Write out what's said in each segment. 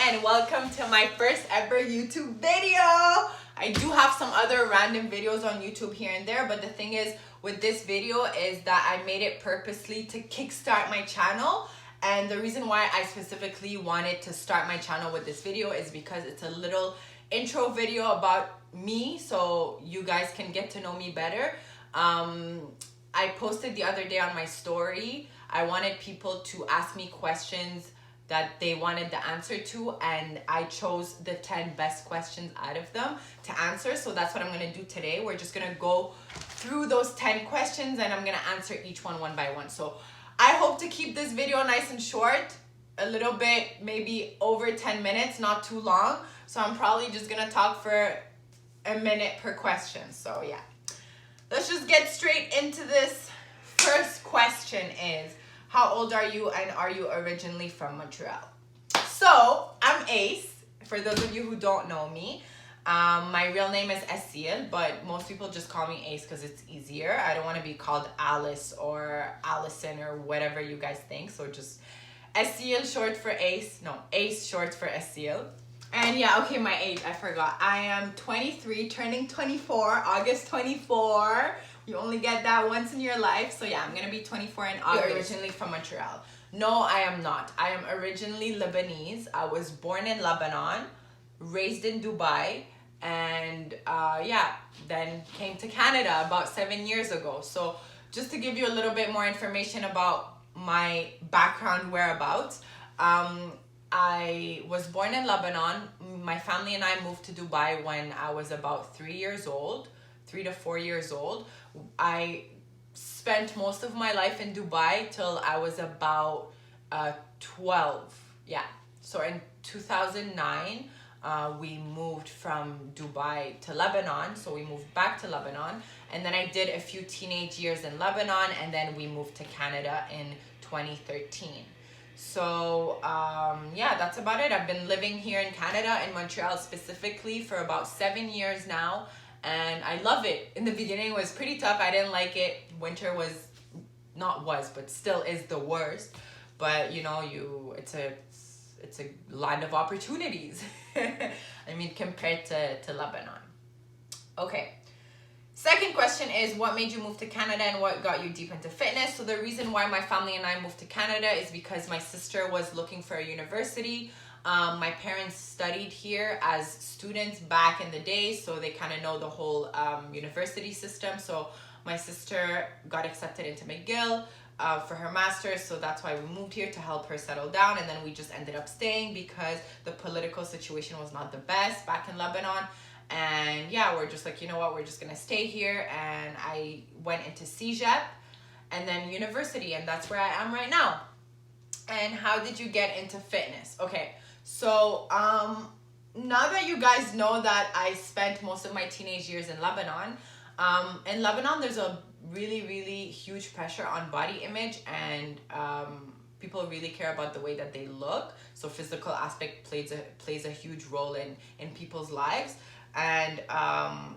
and welcome to my first ever YouTube video. I do have some other random videos on YouTube here and there, but the thing is with this video is that I made it purposely to kickstart my channel. And the reason why I specifically wanted to start my channel with this video is because it's a little intro video about me, so you guys can get to know me better. I posted the other day on my story, I wanted people to ask me questions that they wanted the answer to, and I chose the 10 best questions out of them to answer. So that's what I'm gonna do today. We're just gonna go through those 10 questions and I'm gonna answer each one by one. So I hope to keep this video nice and short, a little bit, maybe over 10 minutes, not too long. So I'm probably just gonna talk for a minute per question. So yeah, let's just get straight into this. First question is, how old are you and are you originally from Montreal? So I'm Ace, for those of you who don't know me. My real name is Esile, but most people just call me Ace because it's easier. I don't want to be called Alice or Allison or whatever you guys think. So just Esile short for Ace. No, Ace short for Esile. And yeah, okay, my age, I forgot. I am 23, turning 24, August 24. You only get that once in your life. So yeah, I'm going to be 24 in August. You're originally from Montreal. No, I am not. I am originally Lebanese. I was born in Lebanon, raised in Dubai, and yeah, then came to Canada about 7 years ago. So just to give you a little bit more information about my background whereabouts, I was born in Lebanon. My family and I moved to Dubai when I was about 3 years old, 3 to 4 years old. I spent most of my life in Dubai till I was about 12. Yeah. So in 2009, we moved from Dubai to Lebanon. So we moved back to Lebanon. And then I did a few teenage years in Lebanon. And then we moved to Canada in 2013. So yeah, that's about it. I've been living here in Canada, in Montreal specifically, for about 7 years now. And I love it. In the beginning, it was pretty tough. I didn't like it. Winter was, but still is the worst. But you know, it's a land of opportunities. I mean, compared to Lebanon. Okay. Second question is, what made you move to Canada and what got you deep into fitness? So the reason why my family and I moved to Canada is because my sister was looking for a university. My parents studied here as students back in the day, so they kind of know the whole university system. So my sister got accepted into McGill for her master's, so that's why we moved here, to help her settle down. And then we just ended up staying because the political situation was not the best back in Lebanon. And yeah, we're just like, you know what, we're just gonna stay here. And I went into CEGEP and then university, and that's where I am right now. And how did you get into fitness? Okay, so now that you guys know that I spent most of my teenage years in Lebanon, there's a really huge pressure on body image, and people really care about the way that they look. So physical aspect plays a huge role in people's lives. And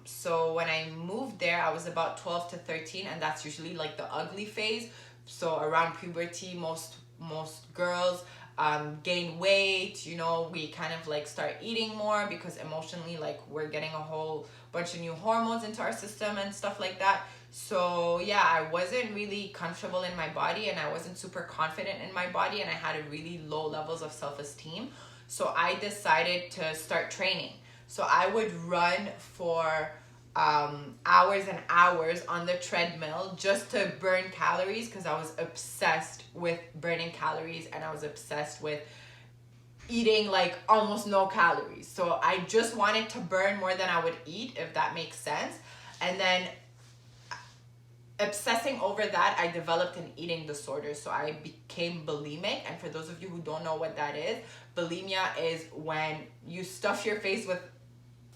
so when I moved there, I was about 12 to 13, and that's usually like the ugly phase. So around puberty, most girls gain weight, you know, we kind of like start eating more because emotionally, like, we're getting a whole bunch of new hormones into our system and stuff like that. So yeah, I wasn't really comfortable in my body, and I wasn't super confident in my body, and I had a really low levels of self-esteem. So I decided to start training. So I would run for hours and hours on the treadmill just to burn calories, because I was obsessed with burning calories, and I was obsessed with eating like almost no calories. So I just wanted to burn more than I would eat, if that makes sense. And then obsessing over that, I developed an eating disorder. So I became bulimic. And for those of you who don't know what that is, bulimia is when you stuff your face with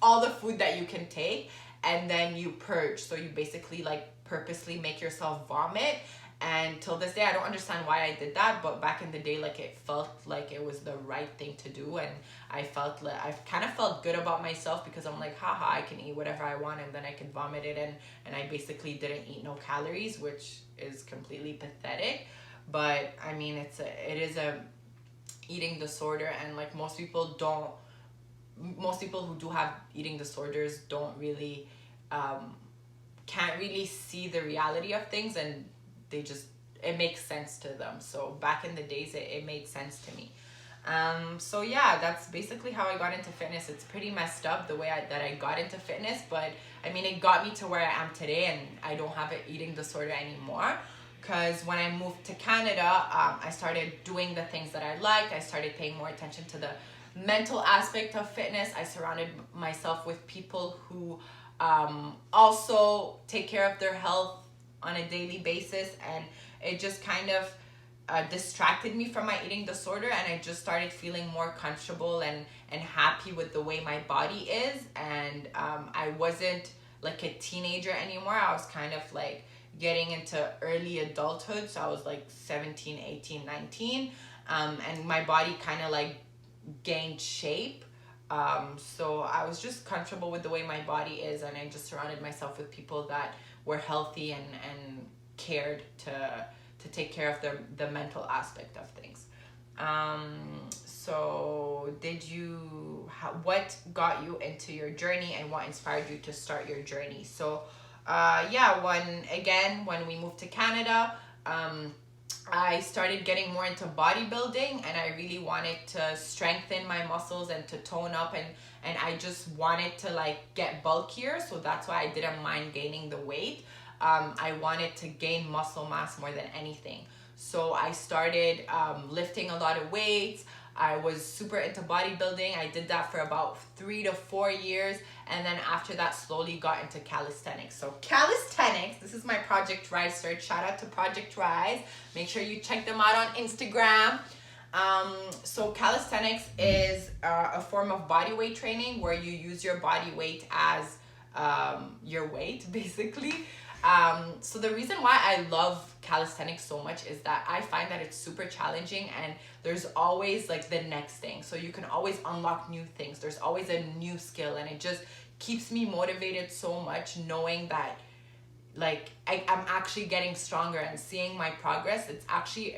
all the food that you can take, and then you purge. So you basically like purposely make yourself vomit. And till this day, I don't understand why I did that, but back in the day, like, it felt like it was the right thing to do. And I kind of felt good about myself, because I'm like, haha, I can eat whatever I want, and then I can vomit it, and I basically didn't eat no calories, which is completely pathetic. But I mean, it is a eating disorder, and like most people who do have eating disorders don't really can't really see the reality of things, and it makes sense to them. So back in the days, it made sense to me. So yeah, that's basically how I got into fitness. It's pretty messed up the way that I got into fitness, but I mean, it got me to where I am today, and I don't have an eating disorder anymore. Because when I moved to Canada, I started doing the things that I liked. I started paying more attention to the mental aspect of fitness. I surrounded myself with people who also take care of their health on a daily basis, and it just kind of distracted me from my eating disorder, and I just started feeling more comfortable and happy with the way my body is. And I wasn't like a teenager anymore. I was kind of like getting into early adulthood, so I was like 17, 18, 19, and my body kind of like gained shape. So I was just comfortable with the way my body is, and I just surrounded myself with people that were healthy and cared to take care of the mental aspect of things. So what got you into your journey, and what inspired you to start your journey? So when we moved to Canada, I started getting more into bodybuilding, and I really wanted to strengthen my muscles and to tone up, and I just wanted to like get bulkier. So that's why I didn't mind gaining the weight. I wanted to gain muscle mass more than anything. So I started lifting a lot of weights. I was super into bodybuilding. I did that for about 3 to 4 years. And then after that, slowly got into calisthenics. So calisthenics, this is my Project Rise search. Shout out to Project Rise. Make sure you check them out on Instagram. So calisthenics is a form of body weight training where you use your body weight as your weight, basically. So the reason why I love calisthenics so much is that I find that it's super challenging, and there's always like the next thing. So you can always unlock new things. There's always a new skill, and it just keeps me motivated so much, knowing that like I'm actually getting stronger and seeing my progress. It's actually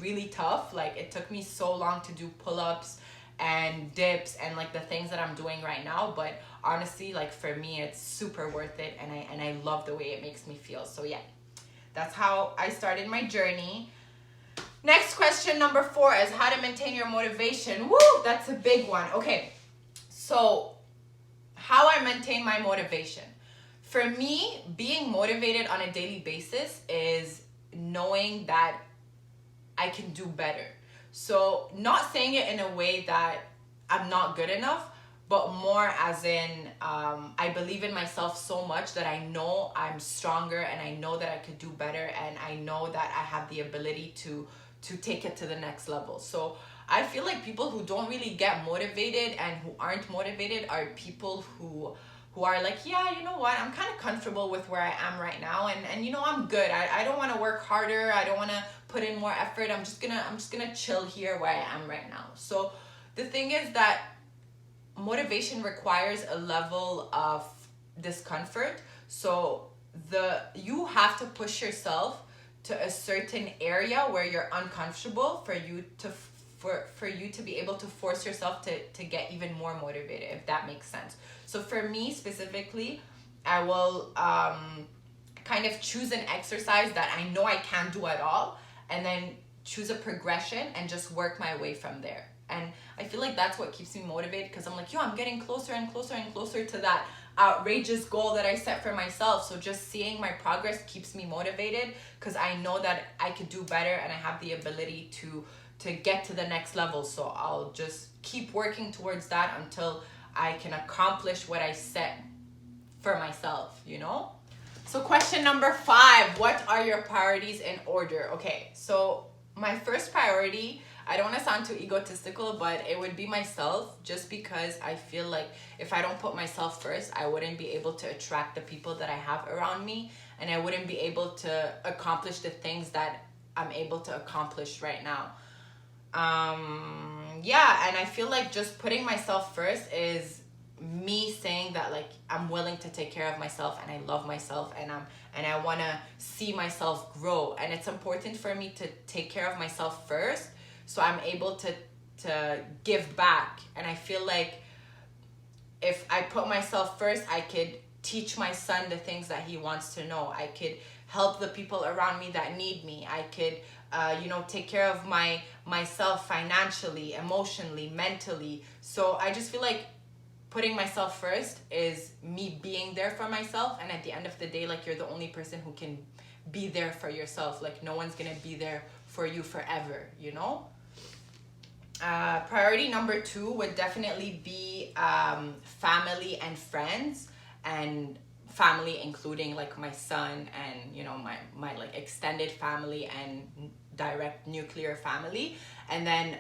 really tough. Like it took me so long to do pull-ups and dips and like the things that I'm doing right now, but honestly, like for me, it's super worth it, and I love the way it makes me feel. So yeah, that's how I started my journey. Next question, number 4, is how to maintain your motivation. Woo, that's a big one. Okay, so how I maintain my motivation. For me, being motivated on a daily basis is knowing that I can do better. So not saying it in a way that I'm not good enough, but more as in I believe in myself so much that I know I'm stronger, and I know that I could do better, and I know that I have the ability to take it to the next level. So I feel like people who don't really get motivated and who aren't motivated are people who are like, yeah, you know what, I'm kind of comfortable with where I am right now, and you know, I'm good. I don't want to work harder. I don't want to put in more effort. I'm just gonna chill here where I am right now. So the thing is that motivation requires a level of discomfort. So you have to push yourself to a certain area where you're uncomfortable for you to be able to force yourself to get even more motivated, if that makes sense. So for me specifically, I will kind of choose an exercise that I know I can't do at all, and then choose a progression and just work my way from there. And I feel like that's what keeps me motivated, because I'm like, yo, I'm getting closer and closer and closer to that outrageous goal that I set for myself. So just seeing my progress keeps me motivated, because I know that I could do better, and I have the ability to get to the next level. So I'll just keep working towards that until I can accomplish what I set for myself, you know? So question number 5, what are your priorities in order? Okay, so my first priority, I don't want to sound too egotistical, but it would be myself, just because I feel like if I don't put myself first, I wouldn't be able to attract the people that I have around me, and I wouldn't be able to accomplish the things that I'm able to accomplish right now. And I feel like just putting myself first is me saying that like I'm willing to take care of myself, and I love myself, and I want to see myself grow. And it's important for me to take care of myself first, so I'm able to give back. And I feel like if I put myself first, I could teach my son the things that he wants to know. I could help the people around me that need me. I could take care of myself financially, emotionally, mentally. So I just feel like putting myself first is me being there for myself. And at the end of the day, like, you're the only person who can be there for yourself. Like, no one's gonna be there for you forever, you know? Priority number 2 would definitely be family and friends, and family including like my son and my like extended family and direct nuclear family, and then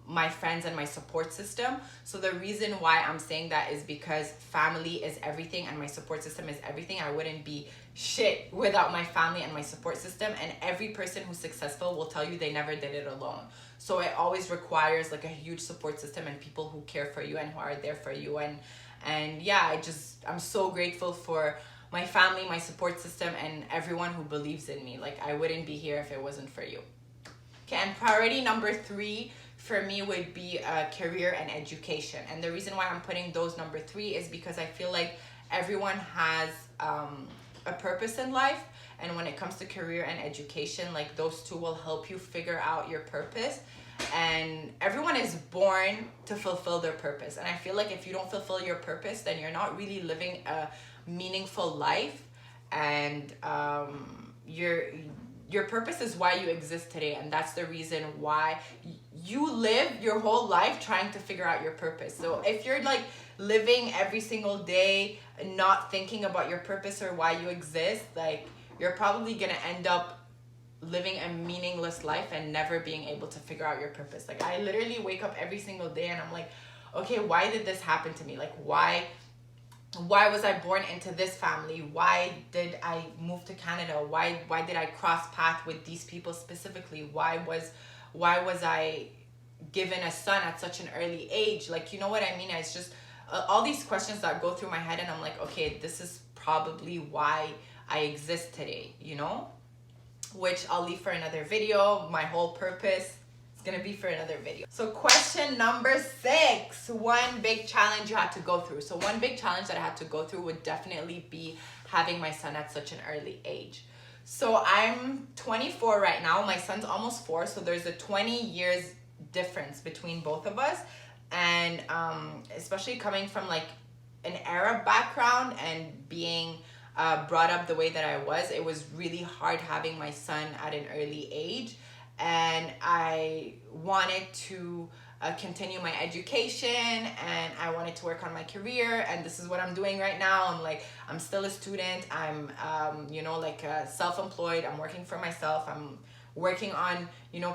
my friends and my support system. So the reason why I'm saying that is because family is everything and my support system is everything. I wouldn't be shit without my family and my support system, and every person who's successful will tell you they never did it alone. So it always requires like a huge support system and people who care for you and who are there for you. And yeah, I'm so grateful for my family, my support system, and everyone who believes in me. Like, I wouldn't be here if it wasn't for you. Okay, and priority number 3 for me would be career and education. And the reason why I'm putting those number 3 is because I feel like everyone has a purpose in life. And when it comes to career and education, like, those two will help you figure out your purpose. And everyone is born to fulfill their purpose. And I feel like if you don't fulfill your purpose, then you're not really living a meaningful life. And your purpose is why you exist today. And that's the reason why you live your whole life trying to figure out your purpose. So if you're like living every single day not thinking about your purpose or why you exist, like, you're probably gonna end up living a meaningless life and never being able to figure out your purpose. Like, I literally wake up every single day and I'm like, okay, why did this happen to me? Like, why was I born into this family? Why did I move to Canada? Why did I cross path with these people specifically? Why was I given a son at such an early age? Like, you know what I mean? It's just all these questions that go through my head, and I'm like, okay, this is probably why I exist today, you know? Which I'll leave for another video. My whole purpose is gonna be for another video. So question number 6, one big challenge you had to go through. So one big challenge that I had to go through would definitely be having my son at such an early age. So I'm 24 right now, my son's almost 4, so there's a 20 years difference between both of us. And especially coming from like an Arab background and being brought up the way that I was, it was really hard having my son at an early age. And I wanted to continue my education, and I wanted to work on my career, and this is what I'm doing right now. I'm still a student. I'm self-employed. I'm working for myself. I'm working on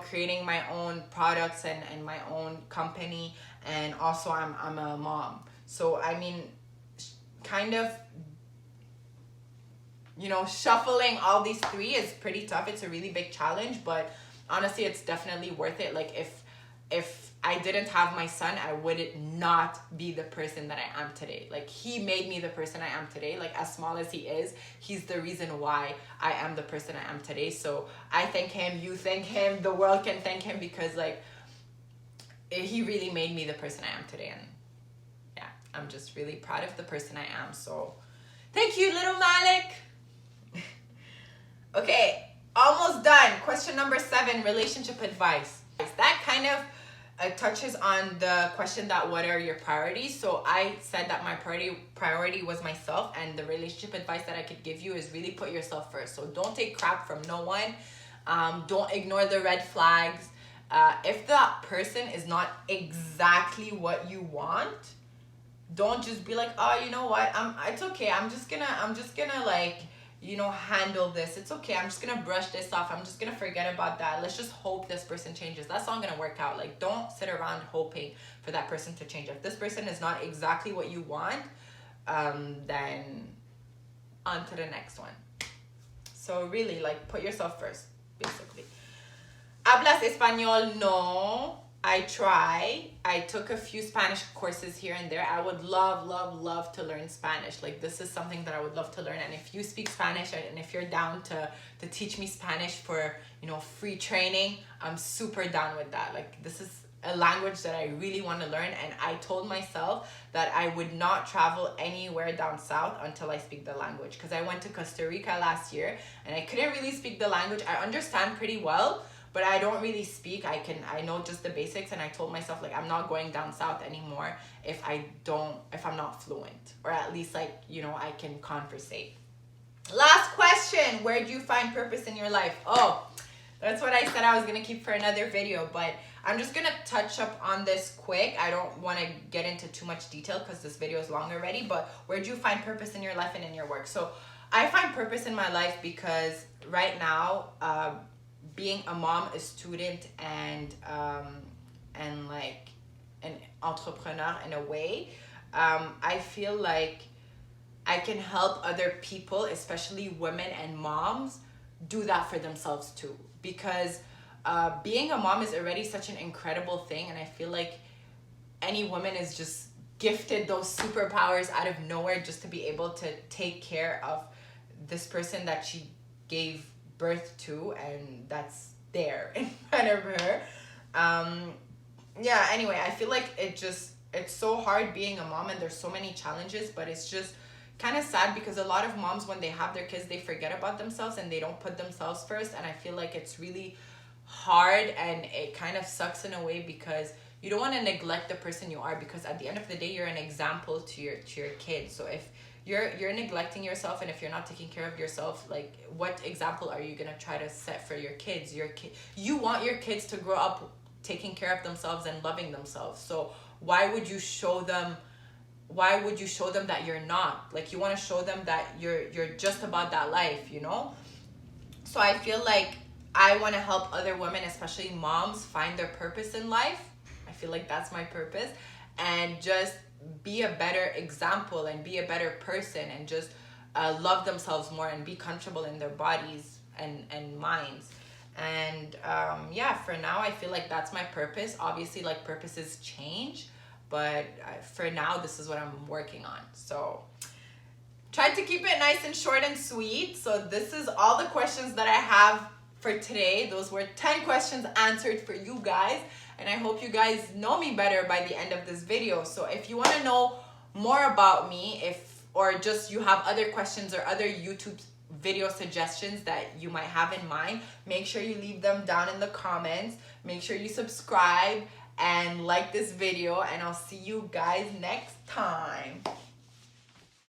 creating my own products and my own company, and also I'm a mom. So I mean, kind of shuffling all these 3 is pretty tough. It's a really big challenge, but honestly, it's definitely worth it. Like, if I didn't have my son, I would not be the person that I am today. Like, he made me the person I am today. Like, as small as he is, he's the reason why I am the person I am today. So I thank him, you thank him, the world can thank him, because like, he really made me the person I am today. And yeah, I'm just really proud of the person I am. So thank you, little Malik. Okay, almost done. Question number 7, relationship advice. That kind of touches on the question that what are your priorities. So I said that my priority was myself, and the relationship advice that I could give you is really put yourself first. So don't take crap from no one. Don't ignore the red flags. If that person is not exactly what you want, don't just be like, oh, you know what, it's okay, I'm just gonna like handle this. It's okay, I'm just gonna brush this off. I'm just gonna forget about that. Let's just hope this person changes. That's not gonna work out. Like, don't sit around hoping for that person to change. If this person is not exactly what you want, then on to the next one. So really, like, put yourself first, basically. ¿Hablas español? No. I took a few Spanish courses here and there. I would love to learn Spanish. Like, this is something that I would love to learn. And if you speak Spanish and if you're down to teach me Spanish for, you know, free training, I'm super down with that. Like, this is a language that I really want to learn, and I told myself that I would not travel anywhere down south until I speak the language, because I went to Costa Rica last year and I couldn't really speak the language. I understand pretty well, but I don't really speak. I know just the basics, and I told myself, like, I'm not going down south anymore if I'm not fluent, or at least, like, you know, I can conversate. Last question, where do you find purpose in your life? Oh, that's what I said I was gonna keep for another video, but I'm just gonna touch up on this quick. I don't want to get into too much detail because this video is long already, but where do you find purpose in your life and in your work? So I find purpose in my life because right now, being a mom, a student, and like an entrepreneur in a way, I feel like I can help other people, especially women and moms, do that for themselves too. Because being a mom is already such an incredible thing, and I feel like any woman is just gifted those superpowers out of nowhere just to be able to take care of this person that she gave birth to and that's there in front of her. Yeah, anyway, I feel like it's so hard being a mom, and there's so many challenges, but it's just kind of sad because a lot of moms, when they have their kids, they forget about themselves and they don't put themselves first, and I feel like it's really hard, and it kind of sucks in a way because you don't want to neglect the person you are, because at the end of the day, you're an example to your kids. So if you're neglecting yourself, and if you're not taking care of yourself, like, what example are you gonna try to set for your kids? You want your kids to grow up taking care of themselves and loving themselves. So why would you show them that you're not? Like, you want to show them that you're just about that life, you know? So I feel like I want to help other women, especially moms, find their purpose in life. I feel like that's my purpose, and just be a better example and be a better person, and just love themselves more and be comfortable in their bodies and minds. And yeah, for now, I feel like that's my purpose. Obviously, like, purposes change, but for now, this is what I'm working on. So tried to keep it nice and short and sweet. So this is all the questions that I have for today. Those were 10 questions answered for you guys, and I hope you guys know me better by the end of this video. So if you want to know more about me, or just you have other questions or other YouTube video suggestions that you might have in mind, make sure you leave them down in the comments. Make sure you subscribe and like this video, and I'll see you guys next time.